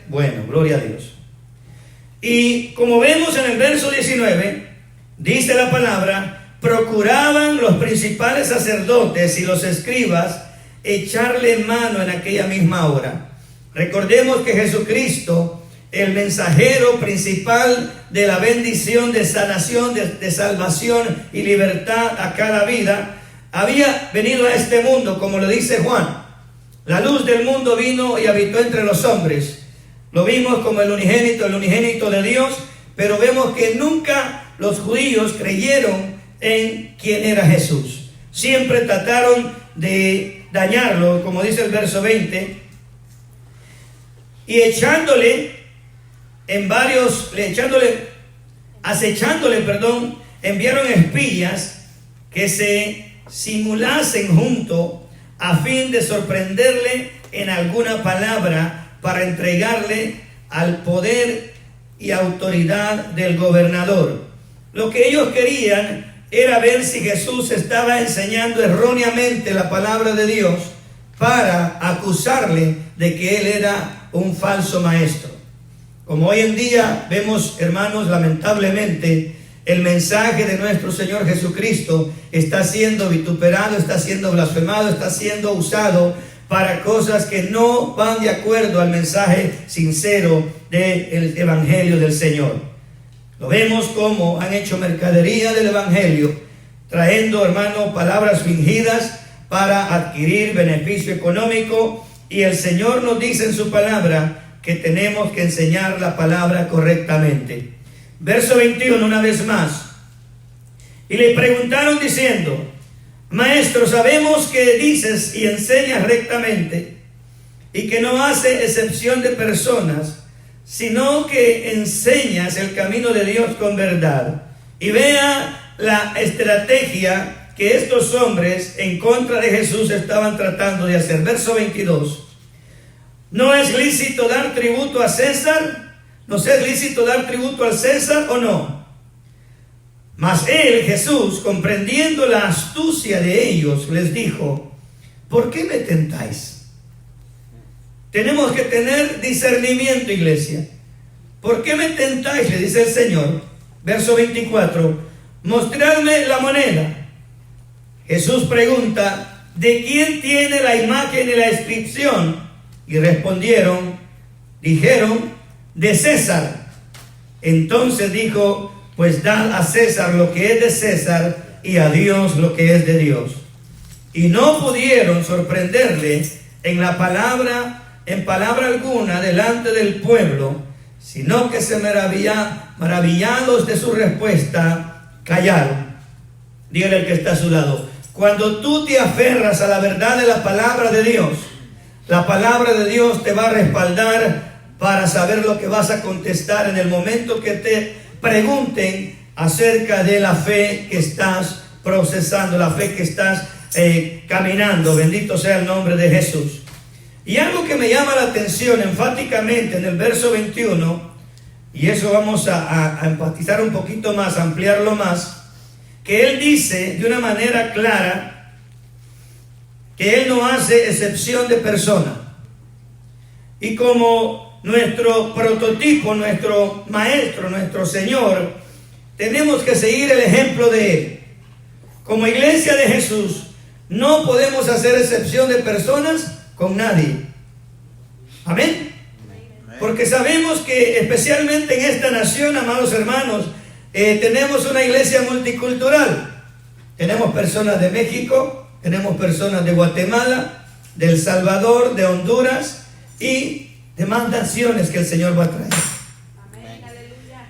Bueno, gloria a Dios. Y como vemos en el verso 19, dice la palabra: procuraban los principales sacerdotes y los escribas echarle mano en aquella misma hora. Recordemos que Jesucristo, el mensajero principal de la bendición, de sanación, de salvación y libertad a cada vida, había venido a este mundo, como lo dice Juan. La luz del mundo vino y habitó entre los hombres. Lo vimos como el unigénito de Dios, pero vemos que nunca los judíos creyeron en quién era Jesús. Siempre trataron de dañarlo, como dice el verso 20, y acechándole, enviaron espías que se simulasen junto a fin de sorprenderle en alguna palabra, para entregarle al poder y autoridad del gobernador. Lo que ellos querían era ver si Jesús estaba enseñando erróneamente la palabra de Dios, para acusarle de que él era un falso maestro. Como hoy en día vemos, hermanos, lamentablemente el mensaje de nuestro Señor Jesucristo está siendo vituperado, está siendo blasfemado, está siendo usado para cosas que no van de acuerdo al mensaje sincero del Evangelio del Señor. Lo vemos como han hecho mercadería del Evangelio, trayendo, hermano, palabras fingidas para adquirir beneficio económico. Y el Señor nos dice en su palabra que tenemos que enseñar la palabra correctamente. Verso 21, una vez más. Y le preguntaron diciendo: Maestro, sabemos que dices y enseñas rectamente, y que no hace excepción de personas, sino que enseñas el camino de Dios con verdad. Y vea la estrategia que estos hombres en contra de Jesús estaban tratando de hacer. Verso 22. ¿No es lícito dar tributo a César? ¿Nos es lícito dar tributo al César o no? Mas él, Jesús, comprendiendo la astucia de ellos, les dijo: ¿por qué me tentáis? Tenemos que tener discernimiento, iglesia. ¿Por qué me tentáis?, le dice el Señor. Verso 24. Mostradme la moneda. Jesús pregunta: ¿de quién tiene la imagen y la inscripción? Y dijeron: de César. Entonces dijo: pues dad a César lo que es de César, y a Dios lo que es de Dios. Y no pudieron sorprenderle en palabra alguna delante del pueblo, sino que se maravillados de su respuesta, callaron. Dígale al que está a su lado: cuando tú te aferras a la verdad de la palabra de Dios, la palabra de Dios te va a respaldar para saber lo que vas a contestar en el momento que te pregunten acerca de la fe que estás procesando, la fe que estás caminando. Bendito sea el nombre de Jesús. Y algo que me llama la atención enfáticamente en el verso 21, y eso vamos a enfatizar un poquito más, ampliarlo más, que él dice de una manera clara que él no hace excepción de persona. Y como nuestro prototipo, nuestro maestro, nuestro Señor, tenemos que seguir el ejemplo de él. Como iglesia de Jesús, no podemos hacer excepción de personas con nadie. Amén. Porque sabemos que especialmente en esta nación, amados hermanos, tenemos una iglesia multicultural. Tenemos personas de México, tenemos personas de Guatemala, de El Salvador, de Honduras y demás naciones que el Señor va a traer. Amén.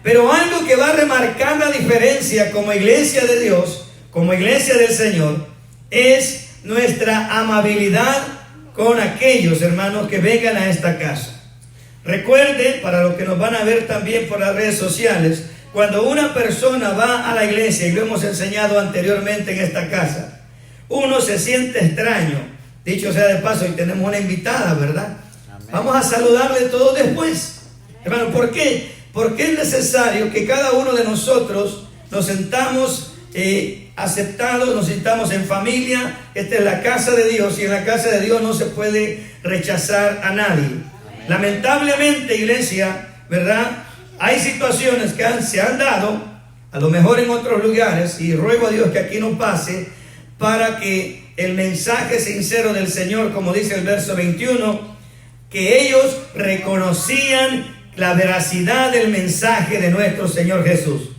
Pero algo que va a remarcar la diferencia como iglesia de Dios, como iglesia del Señor, es nuestra amabilidad con aquellos hermanos que vengan a esta casa. Recuerde, para los que nos van a ver también por las redes sociales, cuando una persona va a la iglesia, y lo hemos enseñado anteriormente en esta casa, uno se siente extraño. Dicho sea de paso, y tenemos una invitada, ¿verdad? Amén. Vamos a saludarle todos después. Hermano, ¿por qué? Porque es necesario que cada uno de nosotros nos sentamos aceptados, nos sintamos en familia. Esta es la casa de Dios, y en la casa de Dios no se puede rechazar a nadie. Amén. Lamentablemente, iglesia, ¿verdad? Hay situaciones que se han dado, a lo mejor en otros lugares, y ruego a Dios que aquí no pase, para que el mensaje sincero del Señor, como dice el verso 21, que ellos reconocían la veracidad del mensaje de nuestro Señor Jesús.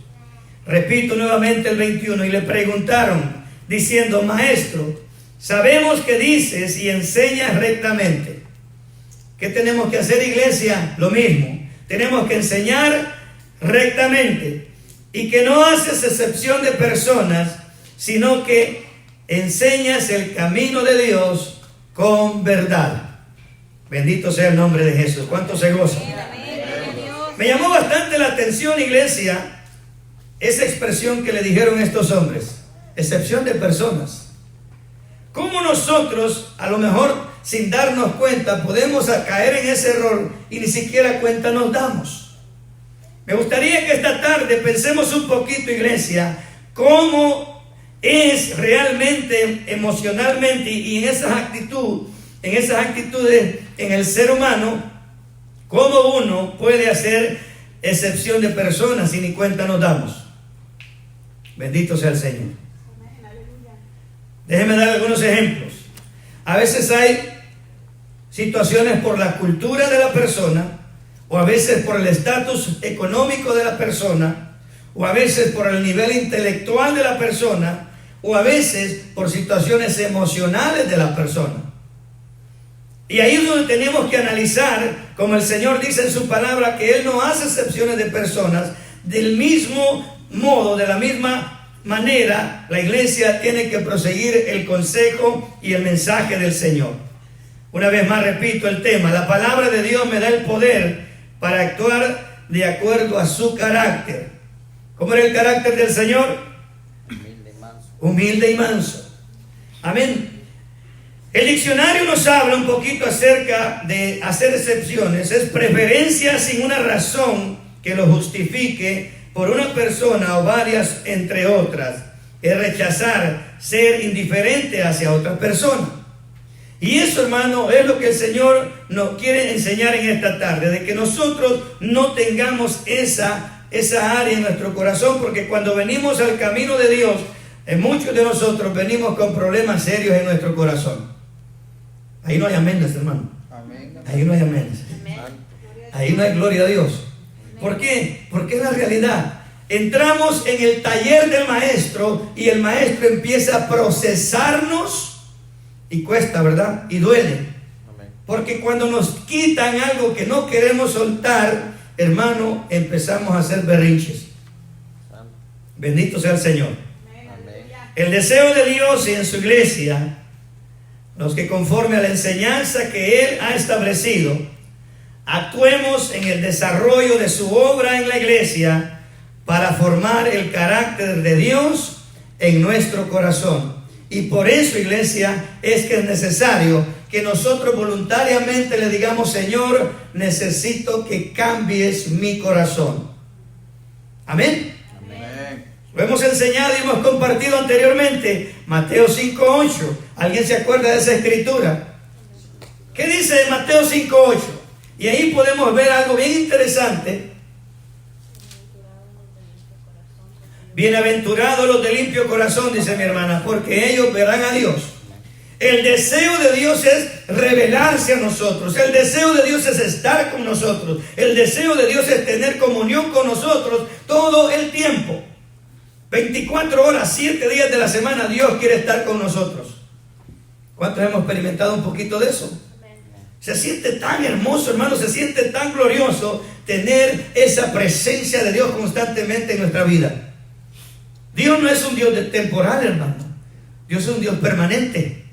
Repito nuevamente el 21, y le preguntaron, diciendo: Maestro, sabemos que dices y enseñas rectamente. ¿Qué tenemos que hacer, iglesia? Lo mismo. Tenemos que enseñar rectamente, y que no haces excepción de personas, sino que enseñas el camino de Dios con verdad. Bendito sea el nombre de Jesús. ¿Cuántos se gozan? Me llamó bastante la atención, iglesia, esa expresión que le dijeron estos hombres: excepción de personas. ¿Cómo nosotros, a lo mejor sin darnos cuenta, podemos caer en ese error y ni siquiera cuenta nos damos? Me gustaría que esta tarde pensemos un poquito, iglesia, cómo es realmente emocionalmente y en esas actitudes en el ser humano, cómo uno puede hacer excepción de personas y ni cuenta nos damos. Bendito sea el Señor. Déjenme dar algunos ejemplos. A veces hay situaciones por la cultura de la persona, o a veces por el estatus económico de la persona, o a veces por el nivel intelectual de la persona, o a veces por situaciones emocionales de la persona. Y ahí es donde tenemos que analizar, como el Señor dice en su palabra, que Él no hace excepciones de personas. Del mismo modo, de la misma manera, la iglesia tiene que proseguir el consejo y el mensaje del Señor. Una vez más repito el tema: la palabra de Dios me da el poder para actuar de acuerdo a su carácter. ¿Cómo era el carácter del Señor? Humilde y manso. Humilde y manso. Amén. El diccionario nos habla un poquito acerca de hacer excepciones. Es preferencia sin una razón que lo justifique por una persona o varias entre otras. Es rechazar, ser indiferente hacia otra persona. Y eso, hermano, es lo que el Señor nos quiere enseñar en esta tarde, de que nosotros no tengamos esa área en nuestro corazón, porque cuando venimos al camino de Dios, muchos de nosotros venimos con problemas serios en nuestro corazón. Ahí no hay aménes, hermano. Amén. Ahí no hay aménes. Ahí no hay gloria a Dios. ¿Por qué? Porque es la realidad. Entramos en el taller del maestro y el maestro empieza a procesarnos y cuesta, ¿verdad? Y duele. Porque cuando nos quitan algo que no queremos soltar, hermano, empezamos a hacer berrinches. Bendito sea el Señor. El deseo de Dios y en su iglesia, los que conforme a la enseñanza que Él ha establecido, actuemos en el desarrollo de su obra en la iglesia para formar el carácter de Dios en nuestro corazón. Y por eso, iglesia, es que es necesario que nosotros voluntariamente le digamos: Señor, necesito que cambies mi corazón. Amén. Amén. Lo hemos enseñado y hemos compartido anteriormente. Mateo 5:8. ¿Alguien se acuerda de esa escritura? ¿Qué dice Mateo 5:8? Y ahí podemos ver algo bien interesante. Bienaventurados los de limpio corazón, dice mi hermana, porque ellos verán a Dios. El deseo de Dios es revelarse a nosotros. El deseo de Dios es estar con nosotros. El deseo de Dios es tener comunión con nosotros todo el tiempo. 24 horas, 7 días de la semana, Dios quiere estar con nosotros. ¿Cuántos hemos experimentado un poquito de eso? Se siente tan hermoso, hermano, se siente tan glorioso tener esa presencia de Dios constantemente en nuestra vida. Dios no es un Dios temporal, hermano. Dios es un Dios permanente.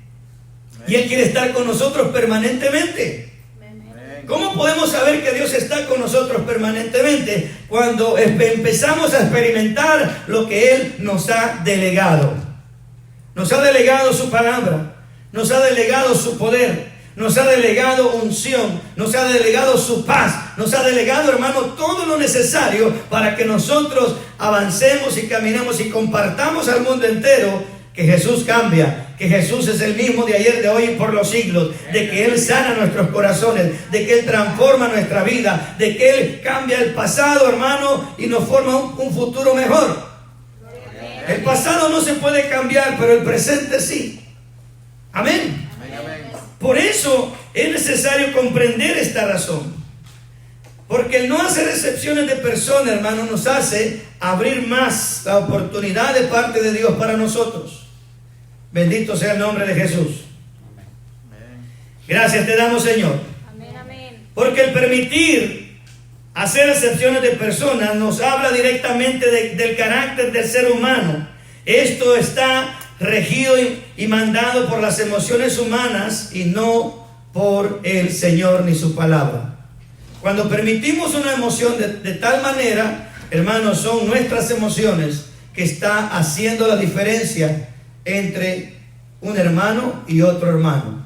Y Él quiere estar con nosotros permanentemente. ¿Cómo podemos saber que Dios está con nosotros permanentemente? Cuando empezamos a experimentar lo que Él nos ha delegado. Nos ha delegado su palabra, nos ha delegado su poder, nos ha delegado unción, nos ha delegado su paz, nos ha delegado, hermano, todo lo necesario para que nosotros avancemos y caminemos y compartamos al mundo entero que Jesús cambia que Jesús es el mismo de ayer, de hoy y por los siglos, de que Él sana nuestros corazones, de que Él transforma nuestra vida, de que Él cambia el pasado, hermano, y nos forma un futuro mejor. El pasado no se puede cambiar, pero el presente sí. Amén. Por eso es necesario comprender esta razón. Porque el no hacer excepciones de personas, hermano, nos hace abrir más la oportunidad de parte de Dios para nosotros. Bendito sea el nombre de Jesús. Gracias te damos, Señor. Porque el permitir hacer excepciones de personas nos habla directamente del carácter del ser humano. Esto está regido y mandado por las emociones humanas y no por el Señor ni su palabra. Cuando permitimos una emoción de tal manera, hermanos, son nuestras emociones que está haciendo la diferencia entre un hermano y otro hermano.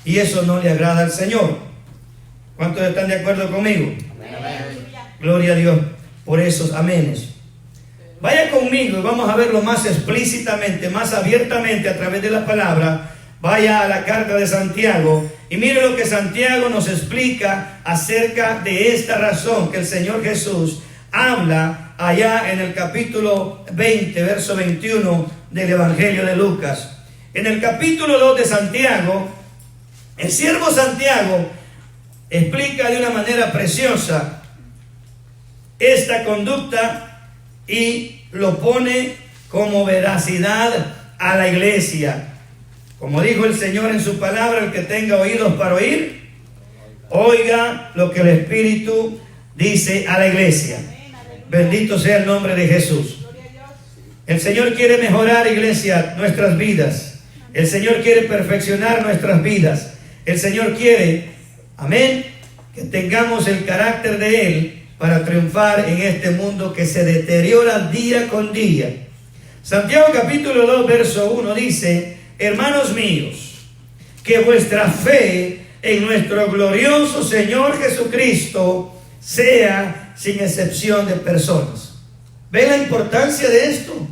Y eso no le agrada al Señor. ¿Cuántos están de acuerdo conmigo? Amén. Gloria a Dios por esos amenes. Vaya conmigo y vamos a verlo más explícitamente, más abiertamente a través de la palabra. Vaya a la carta de Santiago y mire lo que Santiago nos explica acerca de esta razón que el Señor Jesús habla allá en el capítulo 20, verso 21 del Evangelio de Lucas. En el capítulo 2 de Santiago, el siervo Santiago explica de una manera preciosa esta conducta y lo pone como veracidad a la iglesia. Como dijo el Señor en su palabra, el que tenga oídos para oír, oiga lo que el Espíritu dice a la iglesia. Bendito sea el nombre de Jesús. El Señor quiere mejorar, iglesia, nuestras vidas. El Señor quiere perfeccionar nuestras vidas. El Señor quiere, amén, que tengamos el carácter de Él para triunfar en este mundo que se deteriora día con día. Santiago capítulo 2, verso 1 dice: hermanos míos, que vuestra fe en nuestro glorioso Señor Jesucristo sea sin excepción de personas. ¿Ve la importancia de esto?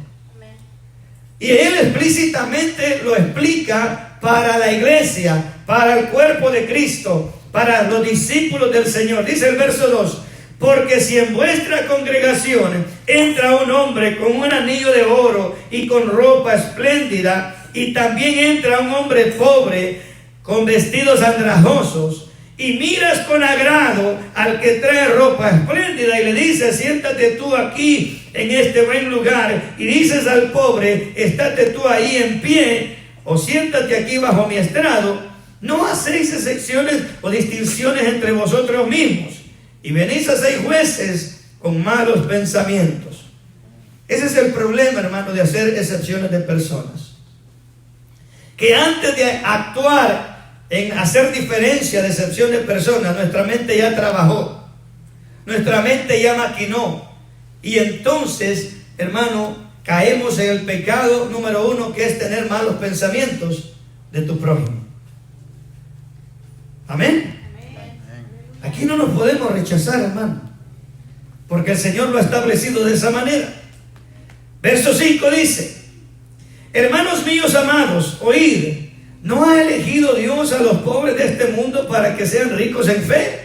Y él explícitamente lo explica para la iglesia, para el cuerpo de Cristo, para los discípulos del Señor. Dice el verso 2: porque si en vuestra congregación entra un hombre con un anillo de oro y con ropa espléndida, y también entra un hombre pobre con vestidos andrajosos, y miras con agrado al que trae ropa espléndida y le dices: siéntate tú aquí en este buen lugar, y dices al pobre: estate tú ahí en pie, o siéntate aquí bajo mi estrado, no hacéis excepciones o distinciones entre vosotros mismos, y venís a ser jueces con malos pensamientos. Ese es el problema, hermano, de hacer excepciones de personas. Que antes de actuar en hacer diferencia de excepción de personas, nuestra mente ya trabajó, nuestra mente ya maquinó, y entonces, hermano, caemos en el pecado número 1, que es tener malos pensamientos de tu prójimo. Amén. Aquí no nos podemos rechazar, hermano, porque el Señor lo ha establecido de esa manera. Verso 5 dice: hermanos míos amados, oíd, ¿no ha elegido Dios a los pobres de este mundo para que sean ricos en fe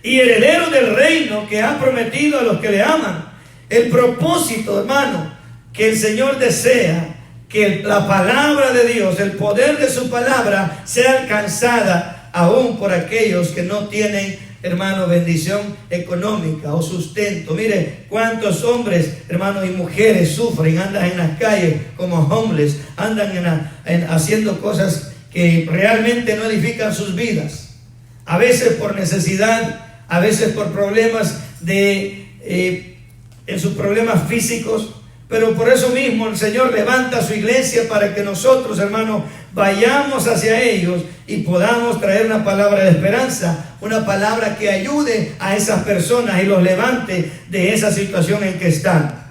y herederos del reino que ha prometido a los que le aman? El propósito, hermano, que el Señor desea que la palabra de Dios, el poder de su palabra, sea alcanzada aún por aquellos que no tienen, hermano, bendición económica o sustento. Mire cuántos hombres, hermanos, y mujeres sufren, andan en las calles como homeless, andan haciendo cosas que realmente no edifican sus vidas. A veces por necesidad, a veces por problemas en sus problemas físicos. Pero por eso mismo el Señor levanta su iglesia para que nosotros, hermanos, vayamos hacia ellos y podamos traer una palabra de esperanza, una palabra que ayude a esas personas y los levante de esa situación en que están.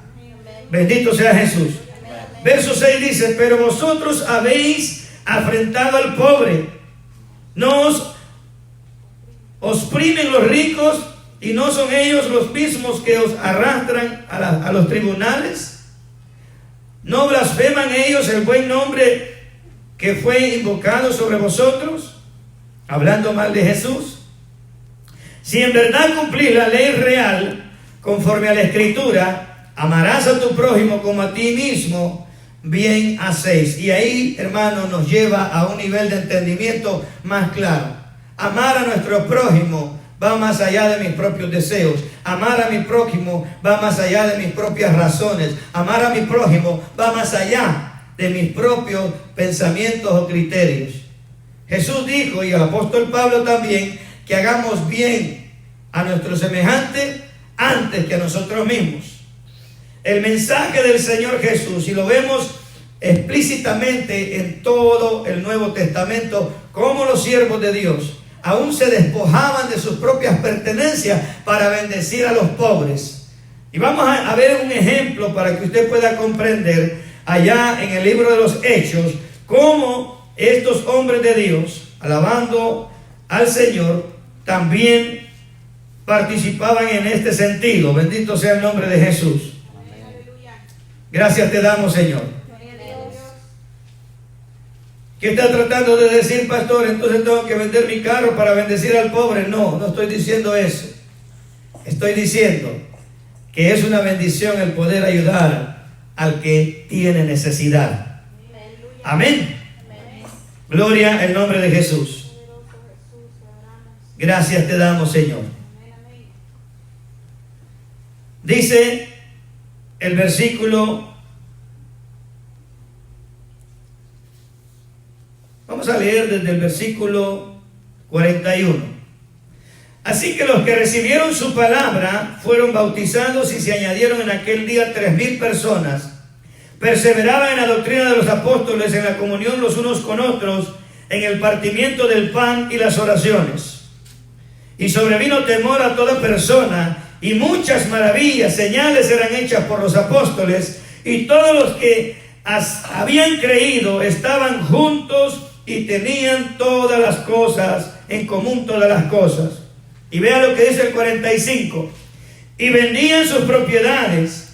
Bendito sea Jesús. Verso 6 dice: pero vosotros habéis afrentado al pobre, no os oprimen los ricos, y no son ellos los mismos que os arrastran a los tribunales. ¿No blasfeman ellos el buen nombre que fue invocado sobre vosotros, hablando mal de Jesús? Si en verdad cumplís la ley real, conforme a la Escritura, amarás a tu prójimo como a ti mismo, bien hacéis. Y ahí, hermano, nos lleva a un nivel de entendimiento más claro. Amar a nuestro prójimo va más allá de mis propios deseos. Amar a mi prójimo va más allá de mis propias razones. Amar a mi prójimo va más allá de mis propios pensamientos o criterios. Jesús dijo, y el apóstol Pablo también, que hagamos bien a nuestro semejante antes que a nosotros mismos. El mensaje del Señor Jesús, y lo vemos explícitamente en todo el Nuevo Testamento, como los siervos de Dios aún se despojaban de sus propias pertenencias para bendecir a los pobres. Y vamos a ver un ejemplo para que usted pueda comprender allá en el libro de los Hechos cómo estos hombres de Dios, alabando al Señor, también participaban en este sentido. Bendito sea el nombre de Jesús. Gracias te damos, Señor. ¿Qué está tratando de decir, pastor? Entonces tengo que vender mi carro para bendecir al pobre. No, no estoy diciendo eso. Estoy diciendo que es una bendición el poder ayudar al que tiene necesidad. Amén. Gloria al nombre de Jesús. Gracias te damos, Señor. Dice el versículo, vamos a leer desde el versículo 41. Así que los que recibieron su palabra fueron bautizados y se añadieron en aquel día 3,000 personas. Perseveraban en la doctrina de los apóstoles, en la comunión los unos con otros, en el partimiento del pan y las oraciones. Y sobrevino temor a toda persona, y muchas maravillas, señales eran hechas por los apóstoles, y todos los que habían creído estaban juntos y tenían todas las cosas en común, todas las cosas. Y vea lo que dice el 45. Y vendían sus propiedades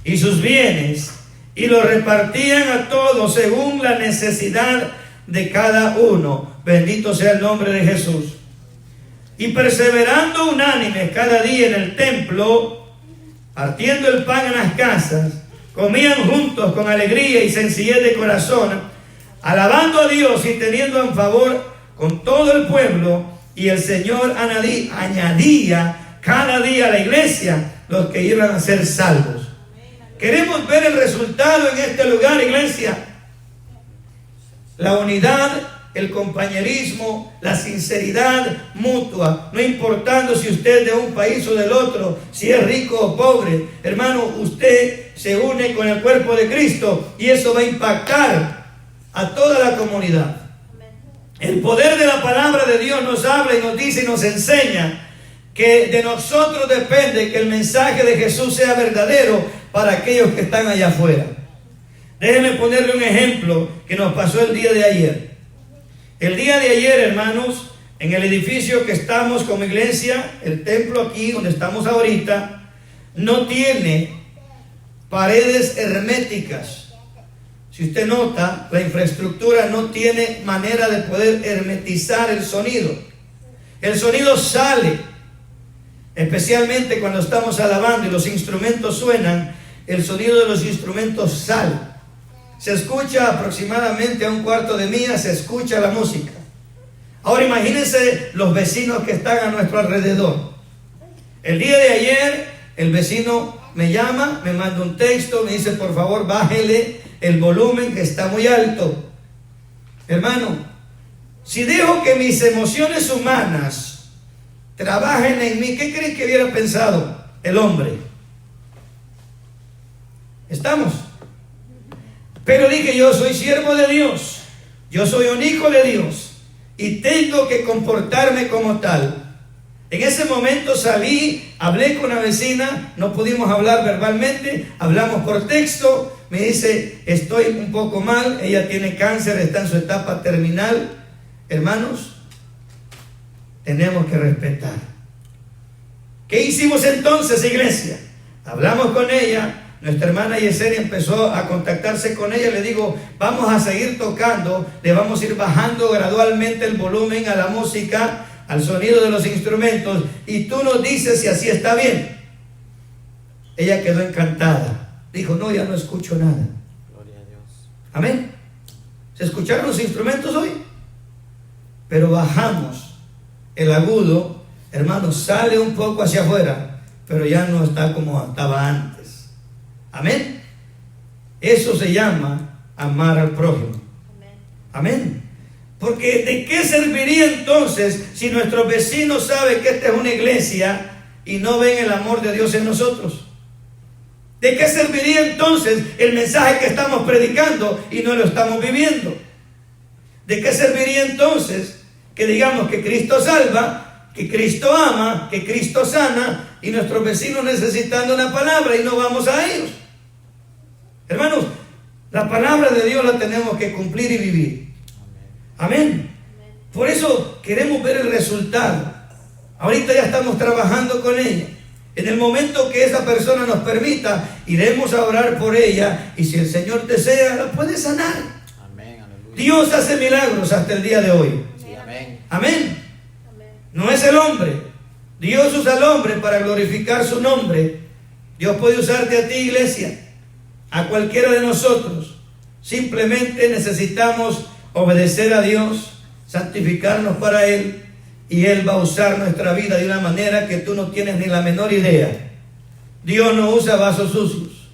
y sus bienes y los repartían a todos según la necesidad de cada uno. Bendito sea el nombre de Jesús. Y perseverando unánimes cada día en el templo, partiendo el pan en las casas, comían juntos con alegría y sencillez de corazón, alabando a Dios y teniendo en favor con todo el pueblo. Y el Señor añadía cada día a la iglesia los que iban a ser salvos. Queremos ver el resultado en este lugar, iglesia. La unidad, el compañerismo, la sinceridad mutua, no importando si usted es de un país o del otro, si es rico o pobre, hermano, usted se une con el cuerpo de Cristo y eso va a impactar a toda la comunidad. El poder de la palabra de Dios nos habla y nos dice y nos enseña que de nosotros depende que el mensaje de Jesús sea verdadero para aquellos que están allá afuera. Déjenme ponerle un ejemplo que nos pasó el día de ayer. El día de ayer, hermanos, en el edificio que estamos como iglesia, el templo aquí donde estamos ahorita, no tiene paredes herméticas. Si usted nota, la infraestructura no tiene manera de poder hermetizar el sonido. El sonido sale, especialmente cuando estamos alabando y los instrumentos suenan, el sonido de los instrumentos sale. Se escucha aproximadamente a 1/4 de milla, se escucha la música. Ahora imagínense los vecinos que están a nuestro alrededor. El día de ayer, el vecino me llama, me manda un texto, me dice, por favor, bájele el volumen que está muy alto. Hermano, si dejo que mis emociones humanas trabajen en mí, ¿qué creen que hubiera pensado el hombre? ¿Estamos? Pero dije, yo soy siervo de Dios, yo soy un hijo de Dios y tengo que comportarme como tal. En ese momento salí, hablé con una vecina, no pudimos hablar verbalmente, hablamos por texto. Me dice, estoy un poco mal, ella tiene cáncer, está en su etapa terminal. Hermanos, tenemos que respetar. ¿Qué hicimos entonces, iglesia? Hablamos con ella, nuestra hermana Yesenia empezó a contactarse con ella. Le digo, vamos a seguir tocando, le vamos a ir bajando gradualmente el volumen a la música, al sonido de los instrumentos, y tú nos dices si así está bien. Ella quedó encantada. Dijo, no, ya no escucho nada. Gloria a Dios. Amén. ¿Se escucharon los instrumentos hoy? Pero bajamos el agudo, hermano, sale un poco hacia afuera, pero ya no está como estaba antes. Amén. Eso se llama amar al prójimo. Amén. Porque ¿de qué serviría entonces si nuestros vecinos saben que esta es una iglesia y no ven el amor de Dios en nosotros? ¿De qué serviría entonces el mensaje que estamos predicando y no lo estamos viviendo? ¿De qué serviría entonces que digamos que Cristo salva, que Cristo ama, que Cristo sana, y nuestros vecinos necesitando una palabra y no vamos a ellos? Hermanos, la palabra de Dios la tenemos que cumplir y vivir. Amén. Por eso queremos ver el resultado. Ahorita ya estamos trabajando con ella. En el momento que esa persona nos permita, iremos a orar por ella, y si el Señor desea, la puede sanar. Amén, aleluya. Dios hace milagros hasta el día de hoy. Sí, amén. Amén. No es el hombre. Dios usa al hombre para glorificar su nombre. Dios puede usarte a ti, iglesia, a cualquiera de nosotros. Simplemente necesitamos obedecer a Dios, santificarnos para Él, y Él va a usar nuestra vida de una manera que tú no tienes ni la menor idea. Dios no usa vasos sucios.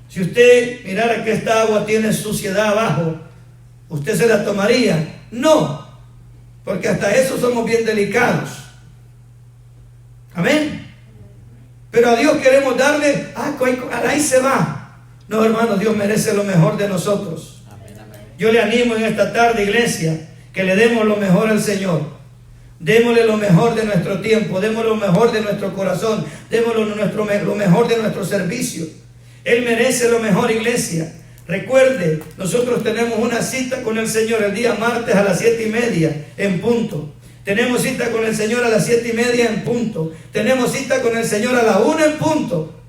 Si usted mirara que esta agua tiene suciedad abajo, ¿usted se la tomaría? No, porque hasta eso somos bien delicados. Amén. Pero a Dios queremos darle, ahí se va. No, hermano, Dios merece lo mejor de nosotros. Amén, amén. Yo le animo en esta tarde, iglesia, que le demos lo mejor al Señor. Démosle lo mejor de nuestro tiempo, démosle lo mejor de nuestro corazón, démosle lo mejor de nuestro servicio. Él merece lo mejor, iglesia. Recuerde, nosotros tenemos una cita con el Señor el día martes a las 7:30 en punto. Tenemos cita con el Señor a las 7:30 en punto. Tenemos cita con el Señor a la 1 en punto,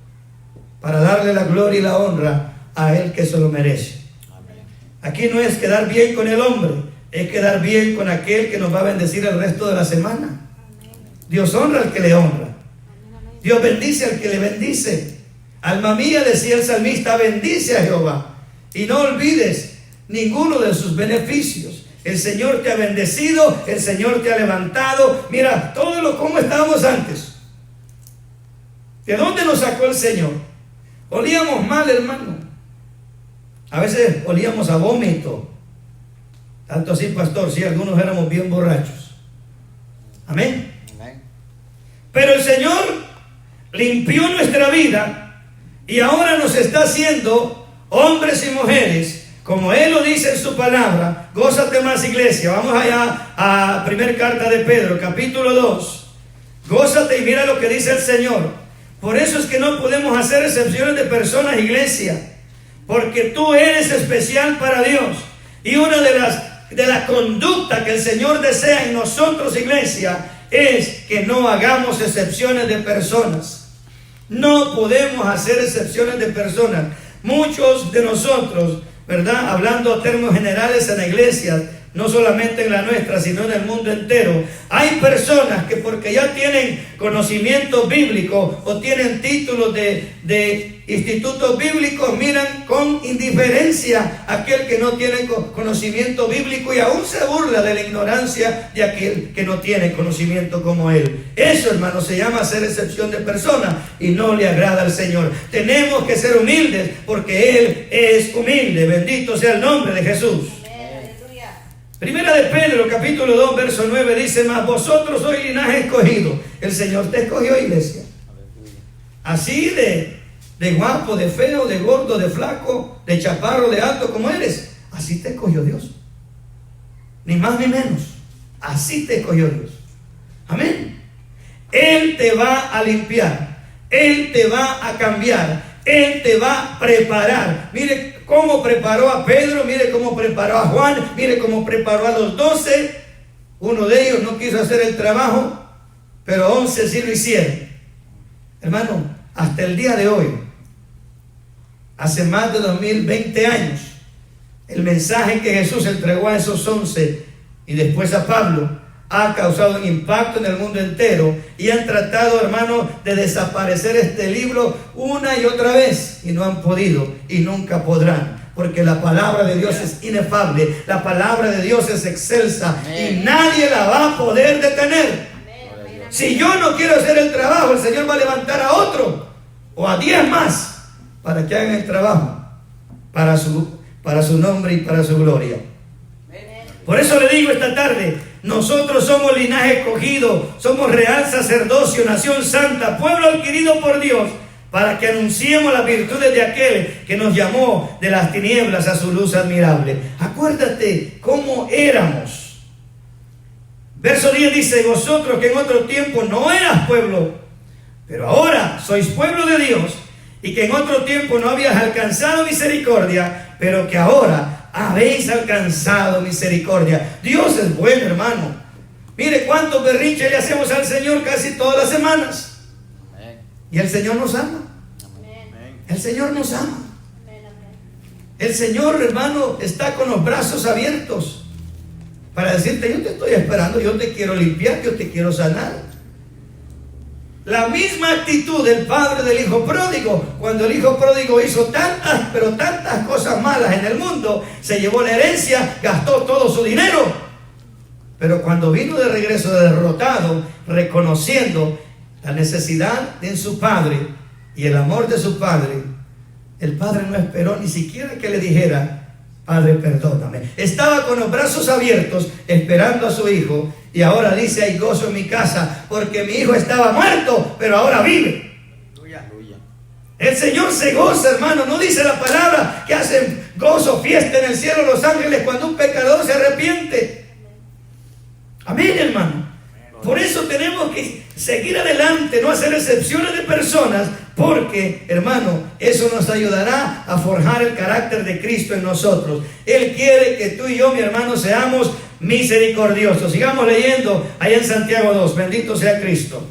para darle la gloria y la honra a Él que se lo merece. Amén. Aquí no es quedar bien con el hombre, es quedar bien con aquel que nos va a bendecir el resto de la semana. Dios honra al que le honra. Dios bendice al que le bendice. Alma mía, decía el salmista, bendice a Jehová y no olvides ninguno de sus beneficios. El Señor te ha bendecido, el Señor te ha levantado. Mira, cómo estábamos antes. ¿De dónde nos sacó el Señor? Olíamos mal, hermano. A veces olíamos a vómito. Tanto así, pastor, si algunos éramos bien borrachos. Amén. Amén. Pero el Señor limpió nuestra vida y ahora nos está haciendo hombres y mujeres, como Él lo dice en su palabra. Gózate más, iglesia. Vamos allá a primera carta de Pedro, capítulo 2. Gózate y mira lo que dice el Señor. Por eso es que no podemos hacer excepciones de personas, iglesia, porque tú eres especial para Dios. Y una de la conducta que el Señor desea en nosotros, iglesia, es que no hagamos excepciones de personas. No podemos hacer excepciones de personas. Muchos de nosotros, ¿verdad?, hablando en términos generales en la iglesia, no solamente en la nuestra, sino en el mundo entero, hay personas que porque ya tienen conocimiento bíblico o tienen títulos de institutos bíblicos, miran con indiferencia a aquel que no tiene conocimiento bíblico y aún se burla de la ignorancia de aquel que no tiene conocimiento como él. Eso, hermano, se llama hacer excepción de personas y no le agrada al Señor. Tenemos que ser humildes porque Él es humilde. Bendito sea el nombre de Jesús. Primera de Pedro, capítulo 2, verso 9 dice: mas vosotros sois linaje escogido. El Señor te escogió, iglesia. Así de guapo, de feo, de gordo, de flaco, de chaparro, de alto como eres. Así te escogió Dios. Ni más ni menos. Así te escogió Dios. Amén. Él te va a limpiar. Él te va a cambiar. Él te va a preparar. Mire cómo preparó a Pedro, mire cómo preparó a Juan, mire cómo preparó a los 12. Uno de ellos no quiso hacer el trabajo, pero 11 sí lo hicieron. Hermano, hasta el día de hoy, hace más de 2020 años. El mensaje que Jesús entregó a esos 11 y después a Pablo ha causado un impacto en el mundo entero y han tratado, hermano, de desaparecer este libro una y otra vez y no han podido y nunca podrán, porque la palabra de Dios es inefable, la palabra de Dios es excelsa y nadie la va a poder detener. Si yo no quiero hacer el trabajo, el Señor va a levantar a otro o a 10 más para que hagan el trabajo para su nombre y para su gloria. Por eso le digo esta tarde, nosotros somos linaje escogido, somos real sacerdocio, nación santa, pueblo adquirido por Dios, para que anunciemos las virtudes de aquel que nos llamó de las tinieblas a su luz admirable. Acuérdate cómo éramos. Verso 10 dice, vosotros que en otro tiempo no eras pueblo, pero ahora sois pueblo de Dios, y que en otro tiempo no habías alcanzado misericordia, pero que ahora habéis alcanzado misericordia. Dios es bueno, hermano. Mire cuántos berrinches le hacemos al Señor casi todas las semanas. Y el Señor nos ama. El Señor nos ama. El Señor, hermano, está con los brazos abiertos para decirte, yo te estoy esperando, yo te quiero limpiar, yo te quiero sanar. La misma actitud del padre del hijo pródigo, cuando el hijo pródigo hizo tantas, pero tantas cosas malas en el mundo, se llevó la herencia, gastó todo su dinero, pero cuando vino de regreso derrotado, reconociendo la necesidad de su padre y el amor de su padre, el padre no esperó ni siquiera que le dijera, Padre, perdóname. Estaba con los brazos abiertos esperando a su hijo. Y ahora dice, hay gozo en mi casa, porque mi hijo estaba muerto, pero ahora vive. El Señor se goza, hermano. No dice la palabra que hacen gozo, fiesta en el cielo los ángeles cuando un pecador se arrepiente. Amén, hermano. Por eso tenemos que seguir adelante, no hacer excepciones de personas, porque, hermano, eso nos ayudará a forjar el carácter de Cristo en nosotros. Él quiere que tú y yo, mi hermano, seamos misericordiosos. Sigamos leyendo allá en Santiago 2. Bendito sea Cristo.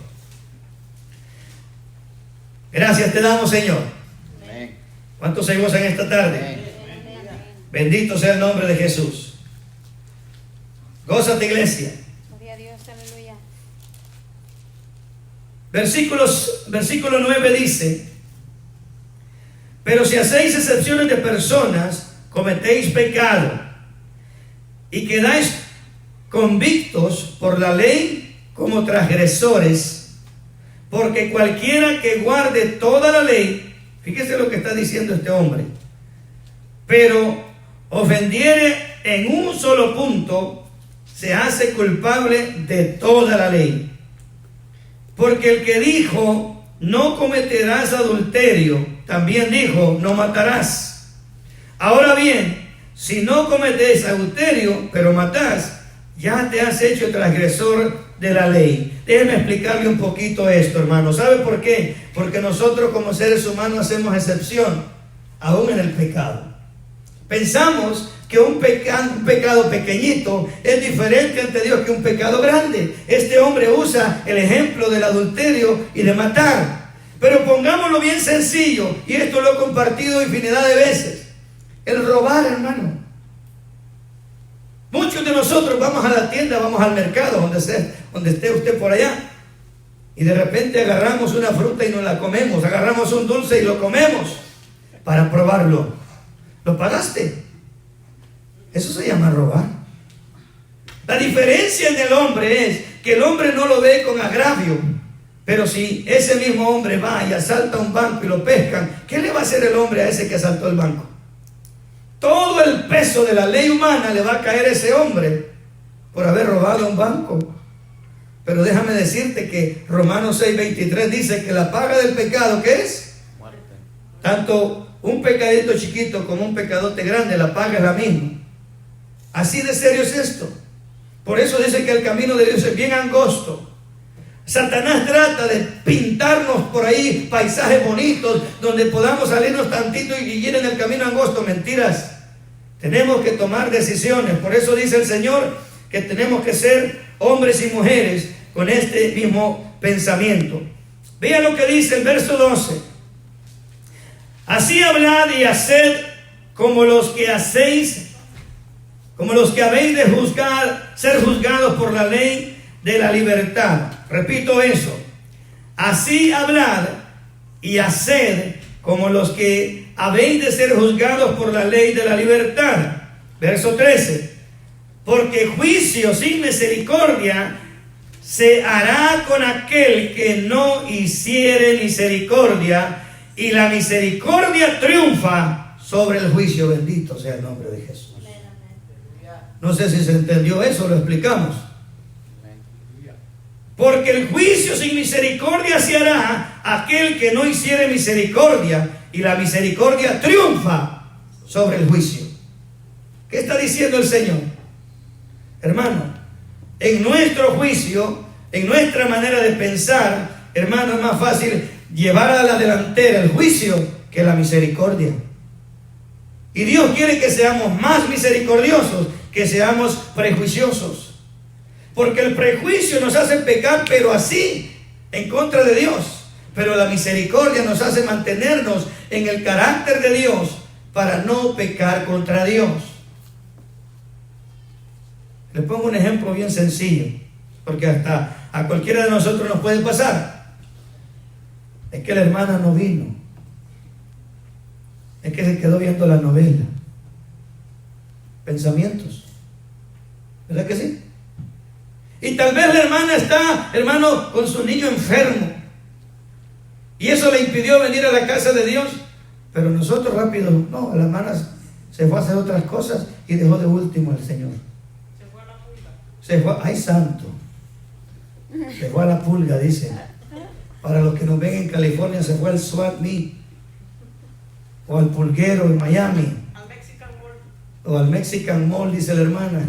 Gracias te damos, Señor. Amén. ¿Cuántos se gozan esta tarde? Amén. Bendito sea el nombre de Jesús. Gózate, iglesia. Gloria a Dios, aleluya. Versículo 9 dice, pero si hacéis excepciones de personas, cometéis pecado y quedáis convictos por la ley como transgresores, porque cualquiera que guarde toda la ley, fíjese lo que está diciendo este hombre, pero ofendiere en un solo punto, se hace culpable de toda la ley. Porque el que dijo, no cometerás adulterio, también dijo, no matarás. Ahora bien, si no cometéis adulterio, pero matás, ya te has hecho transgresor de la ley. Déjeme explicarle un poquito esto, hermano. ¿Sabe por qué? Porque nosotros como seres humanos hacemos excepción, aún en el pecado. Pensamos que un pecado pequeñito es diferente ante Dios que un pecado grande. Este hombre usa el ejemplo del adulterio y de matar. Pero pongámoslo bien sencillo, y esto lo he compartido infinidad de veces. El robar, hermano. Muchos de nosotros vamos a la tienda, vamos al mercado, donde esté usted por allá, y de repente agarramos una fruta y nos la comemos, agarramos un dulce y lo comemos para probarlo. ¿Lo pagaste? Eso se llama robar. La diferencia en el hombre es que el hombre no lo ve con agravio, pero si ese mismo hombre va y asalta un banco y lo pescan, ¿qué le va a hacer el hombre a ese que asaltó el banco? Todo el peso de la ley humana le va a caer a ese hombre por haber robado un banco. Pero déjame decirte que Romanos 6:23 dice que la paga del pecado, ¿qué es? Muerte. Tanto un pecadito chiquito como un pecadote grande, la paga es la misma. Así de serio es esto. Por eso dice que el camino de Dios es bien angosto. Satanás trata de pintarnos por ahí paisajes bonitos donde podamos salirnos tantito y ir en el camino angosto. Mentiras. Tenemos que tomar decisiones. Por eso dice el Señor que tenemos que ser hombres y mujeres con este mismo pensamiento. Vea lo que dice el verso 12. Así hablad y haced como los que habéis de ser juzgados por la ley de la libertad. Repito eso. Así hablad y haced como los que habéis de ser juzgados por la ley de la libertad. Verso 13. Porque juicio sin misericordia se hará con aquel que no hiciere misericordia, y la misericordia triunfa sobre el juicio. Bendito sea el nombre de Jesús. No sé si se entendió eso, lo explicamos. Porque el juicio sin misericordia se hará aquel que no hiciere misericordia, y la misericordia triunfa sobre el juicio. ¿Qué está diciendo el Señor? Hermano, en nuestro juicio, en nuestra manera de pensar, hermano, es más fácil llevar a la delantera el juicio que la misericordia. Y Dios quiere que seamos más misericordiosos, que seamos prejuiciosos. Porque el prejuicio nos hace pecar, pero así, en contra de Dios. Pero la misericordia nos hace mantenernos en el carácter de Dios para no pecar contra Dios. Les pongo un ejemplo bien sencillo, porque hasta a cualquiera de nosotros nos puede pasar. Es que la hermana no vino. Es que se quedó viendo la novela. Pensamientos. ¿Verdad que sí? Y tal vez la hermana está, hermano, con su niño enfermo. Y eso le impidió venir a la casa de Dios. Pero nosotros rápido, no, la hermana se fue a hacer otras cosas y dejó de último al Señor. Se fue a la pulga. Se fue, ay santo. Se fue a la pulga, dice. Para los que nos ven en California, se fue al SWAT meet. O al pulguero en Miami. Al Mexican Mall. O al Mexican Mall, dice la hermana.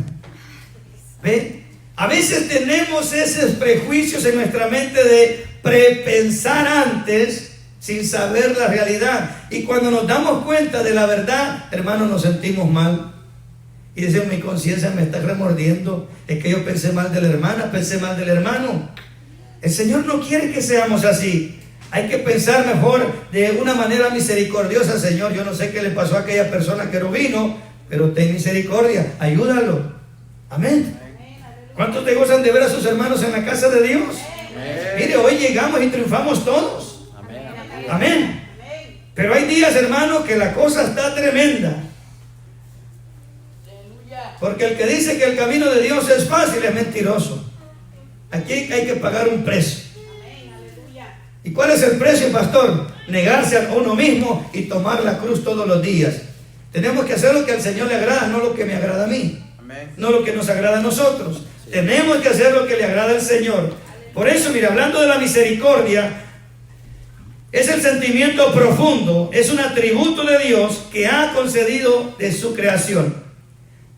¿Ve? A veces tenemos esos prejuicios en nuestra mente de prepensar antes sin saber la realidad. Y cuando nos damos cuenta de la verdad, hermanos, nos sentimos mal. Y decimos, mi conciencia me está remordiendo. Es que yo pensé mal de la hermana, pensé mal del hermano. El Señor no quiere que seamos así. Hay que pensar mejor de una manera misericordiosa. Señor, yo no sé qué le pasó a aquella persona que no vino, pero ten misericordia, ayúdalo. Amén. ¿Cuántos te gozan de ver a sus hermanos en la casa de Dios? Amén. Mire, hoy llegamos y triunfamos todos. Amén. Amén. Pero hay días, hermanos, que la cosa está tremenda. Porque el que dice que el camino de Dios es fácil es mentiroso. Aquí hay que pagar un precio. ¿Y cuál es el precio, pastor? Negarse a uno mismo y tomar la cruz todos los días. Tenemos que hacer lo que al Señor le agrada, no lo que me agrada a mí. Amén. No lo que nos agrada a nosotros. Sí. Tenemos que hacer lo que le agrada al Señor. Por eso, mira, hablando de la misericordia, es el sentimiento profundo, es un atributo de Dios que ha concedido de su creación.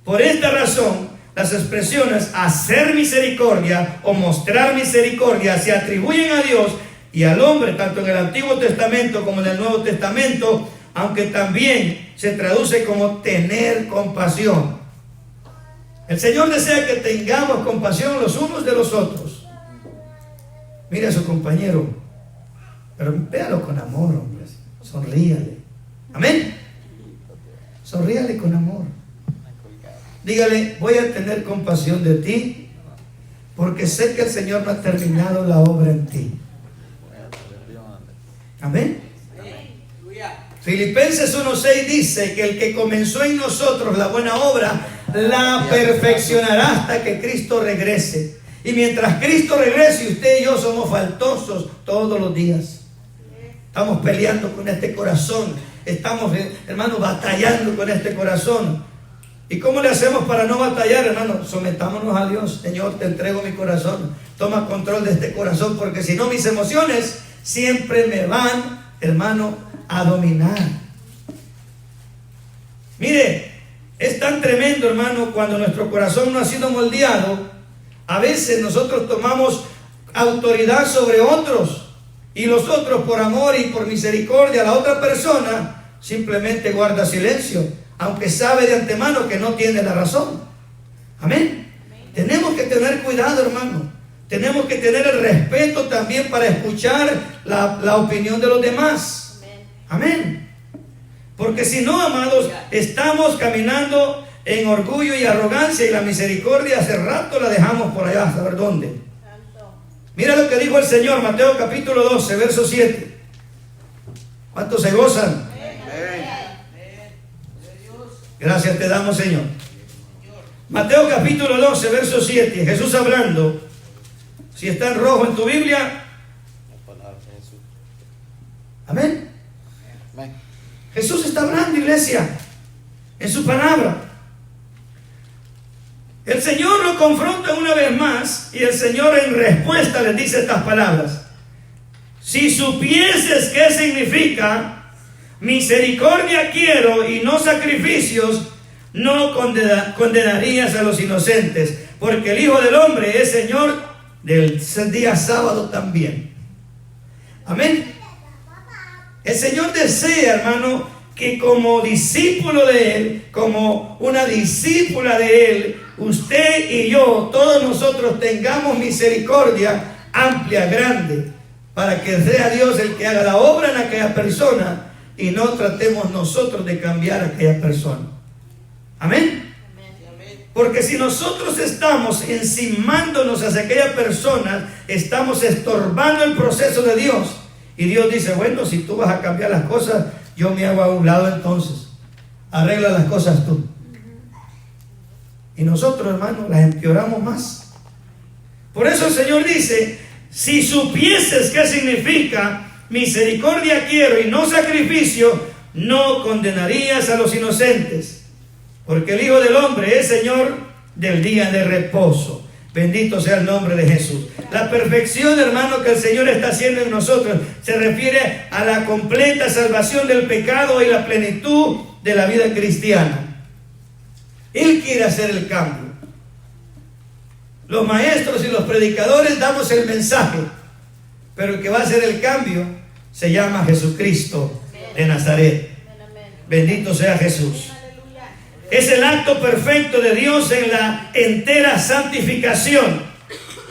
Por esta razón, las expresiones hacer misericordia o mostrar misericordia se atribuyen a Dios y al hombre, tanto en el Antiguo Testamento como en el Nuevo Testamento, aunque también se traduce como tener compasión. El Señor desea que tengamos compasión los unos de los otros. Mire a su compañero, pero véalo con amor, hombre. Sonríale. Amén. Sonríale con amor. Dígale, voy a tener compasión de ti, porque sé que el Señor no ha terminado la obra en ti. Amén. Filipenses 1:6 dice que el que comenzó en nosotros la buena obra la perfeccionará hasta que Cristo regrese. Y mientras Cristo regrese, usted y yo somos faltosos todos los días. Estamos peleando con este corazón. Estamos, hermanos, batallando con este corazón. ¿Y cómo le hacemos para no batallar, hermano? Sometámonos a Dios. Señor, te entrego mi corazón. Toma control de este corazón, porque si no, mis emociones siempre me van, hermano, a dominar. Mire, es tan tremendo, hermano, cuando nuestro corazón no ha sido moldeado. A veces nosotros tomamos autoridad sobre otros, y los otros, por amor y por misericordia a la otra persona, simplemente guarda silencio, aunque sabe de antemano que no tiene la razón. Amén. Tenemos que tener cuidado, hermano. Tenemos que tener el respeto también para escuchar la opinión de los demás. Amén. Porque si no, amados, estamos caminando en orgullo y arrogancia, y la misericordia hace rato la dejamos por allá, a saber dónde. Mira lo que dijo el Señor, Mateo capítulo 12, verso 7. ¿Cuántos se gozan? Gracias te damos, Señor. Mateo capítulo 12, verso 7. Jesús hablando. Si está en rojo en tu Biblia. La palabra de Jesús. Amén. Amén. Jesús está hablando, iglesia, en su palabra. El Señor lo confronta una vez más, y el Señor en respuesta les dice estas palabras: si supieses qué significa misericordia quiero y no sacrificios, no condenarías a los inocentes, porque el Hijo del Hombre es Señor del día sábado también. Amén. El Señor desea, hermano, que como discípulo de Él, como una discípula de Él, usted y yo, todos nosotros tengamos misericordia amplia, grande, para que sea Dios el que haga la obra en aquella persona y no tratemos nosotros de cambiar a aquella persona. Amén. Porque si nosotros estamos encimándonos hacia aquella persona, estamos estorbando el proceso de Dios. Y Dios dice, bueno, si tú vas a cambiar las cosas, yo me hago a un lado entonces. Arregla las cosas tú. Y nosotros, hermanos, las empeoramos más. Por eso el Señor dice, si supieses qué significa misericordia quiero y no sacrificio, no condenarías a los inocentes. Porque el Hijo del Hombre es Señor del día de reposo. Bendito sea el nombre de Jesús. La perfección, hermano, que el Señor está haciendo en nosotros se refiere a la completa salvación del pecado y la plenitud de la vida cristiana. Él quiere hacer el cambio. Los maestros y los predicadores damos el mensaje, pero el que va a hacer el cambio se llama Jesucristo de Nazaret. Bendito sea Jesús. Es el acto perfecto de Dios en la entera santificación.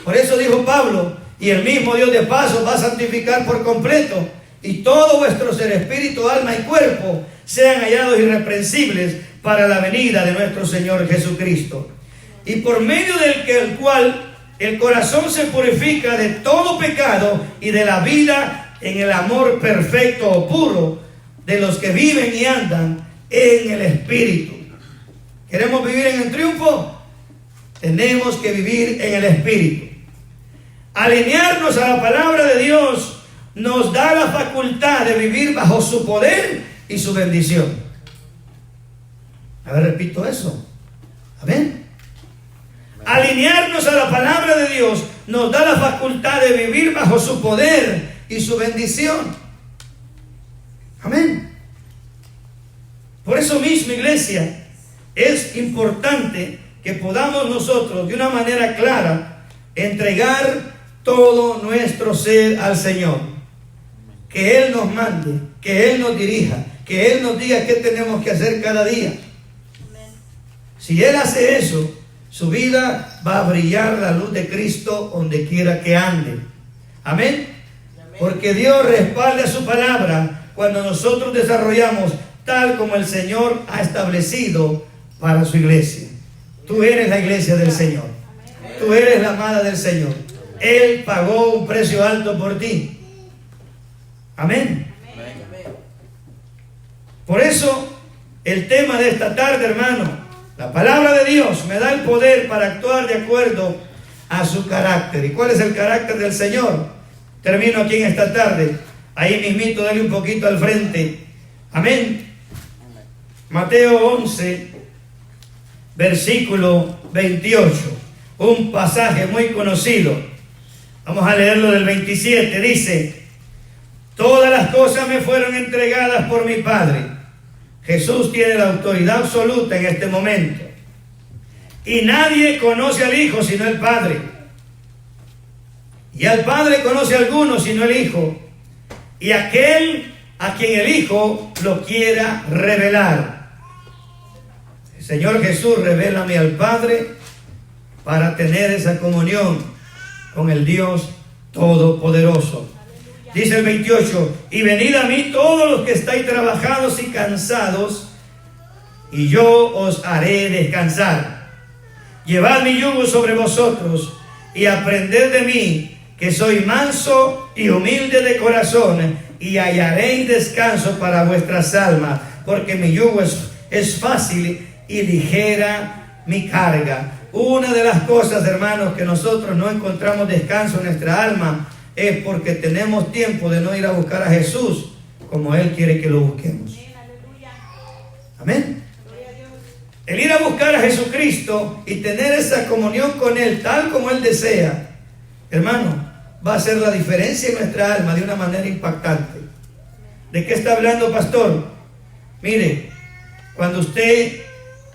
Por eso dijo Pablo, y el mismo Dios de paz os va a santificar por completo, y todo vuestro ser, espíritu, alma y cuerpo sean hallados irreprensibles para la venida de nuestro Señor Jesucristo. Y por medio del cual el corazón se purifica de todo pecado y de la vida en el amor perfecto o puro de los que viven y andan en el Espíritu. ¿Queremos vivir en el triunfo? Tenemos que vivir en el Espíritu. Alinearnos a la palabra de Dios nos da la facultad de vivir bajo su poder y su bendición. A ver, repito eso. Amén. Alinearnos a la palabra de Dios nos da la facultad de vivir bajo su poder y su bendición. Amén. Por eso mismo, iglesia, es importante que podamos nosotros de una manera clara entregar todo nuestro ser al Señor. Que Él nos mande, que Él nos dirija, que Él nos diga qué tenemos que hacer cada día. Si Él hace eso, su vida va a brillar la luz de Cristo donde quiera que ande. Amén. Porque Dios respalda su palabra cuando nosotros desarrollamos tal como el Señor ha establecido para su iglesia. Tú eres la iglesia del Señor. Tú eres la amada del Señor. Él pagó un precio alto por ti. Amén. Por eso, el tema de esta tarde, hermano, la palabra de Dios me da el poder para actuar de acuerdo a su carácter. ¿Y cuál es el carácter del Señor? Termino aquí en esta tarde. Ahí mismito, dale un poquito al frente. Amén. Mateo 11, versículo 28. Un pasaje muy conocido. Vamos a leerlo del 27. Dice: todas las cosas me fueron entregadas por mi Padre. Jesús tiene la autoridad absoluta en este momento. Y nadie conoce al Hijo sino el Padre. Y al Padre conoce a alguno sino el Hijo. Y aquel a quien el Hijo lo quiera revelar. El Señor Jesús, revélame al Padre para tener esa comunión con el Dios Todopoderoso. Dice el 28, y venid a mí todos los que estáis trabajados y cansados, y yo os haré descansar. Llevad mi yugo sobre vosotros y aprended de mí, que soy manso y humilde de corazón, y hallaréis descanso para vuestras almas, porque mi yugo es fácil y ligera mi carga. Una de las cosas, hermanos, que nosotros no encontramos descanso en nuestra alma es porque tenemos tiempo de no ir a buscar a Jesús como Él quiere que lo busquemos. Amén. El ir a buscar a Jesucristo y tener esa comunión con Él tal como Él desea, hermano, va a hacer la diferencia en nuestra alma de una manera impactante. ¿De qué está hablando, pastor? Mire, cuando usted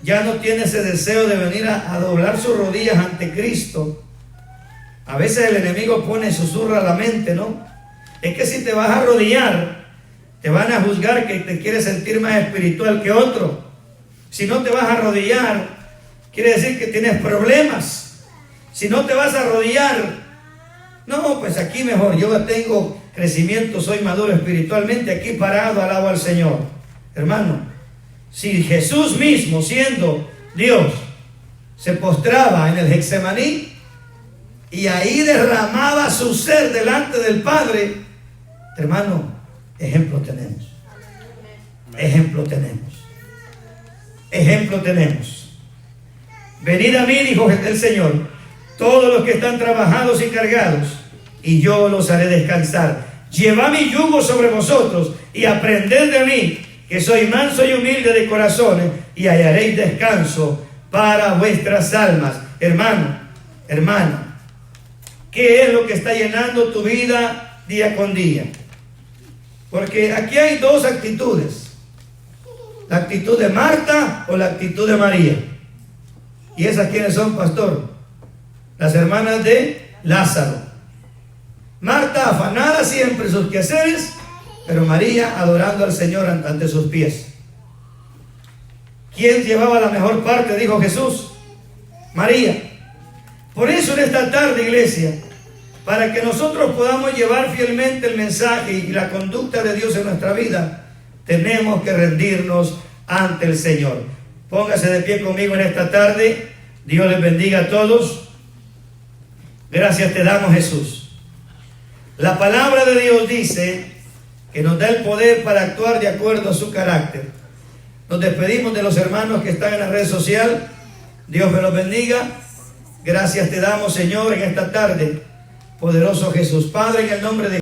ya no tiene ese deseo de venir a doblar sus rodillas ante Cristo, a veces el enemigo susurra a la mente, ¿no? Es que si te vas a arrodillar, te van a juzgar que te quieres sentir más espiritual que otro. Si no te vas a arrodillar, quiere decir que tienes problemas. Si no te vas a arrodillar, no, pues aquí mejor, yo tengo crecimiento, soy maduro espiritualmente, aquí parado alabo al Señor. Hermano, si Jesús mismo, siendo Dios, se postraba en el Getsemaní y ahí derramaba su ser delante del Padre, hermano, ejemplo tenemos. Ejemplo tenemos. Ejemplo tenemos. Venid a mí, dijo el Señor, todos los que están trabajados y cargados, y yo los haré descansar. Llevad mi yugo sobre vosotros y aprended de mí, que soy manso y humilde de corazón, y hallaréis descanso para vuestras almas. Hermano, hermana, ¿qué es lo que está llenando tu vida día con día? Porque aquí hay dos actitudes. La actitud de Marta o la actitud de María. ¿Y esas quiénes son, pastor? Las hermanas de Lázaro. Marta afanada siempre en sus quehaceres, pero María adorando al Señor ante sus pies. ¿Quién llevaba la mejor parte? Dijo Jesús. María. Por eso en esta tarde, iglesia, para que nosotros podamos llevar fielmente el mensaje y la conducta de Dios en nuestra vida, tenemos que rendirnos ante el Señor. Póngase de pie conmigo en esta tarde. Dios les bendiga a todos. Gracias te damos, Jesús. La palabra de Dios dice que nos da el poder para actuar de acuerdo a su carácter. Nos despedimos de los hermanos que están en la red social. Dios me los bendiga. Gracias te damos, Señor, en esta tarde. Poderoso Jesús. Padre, en el nombre de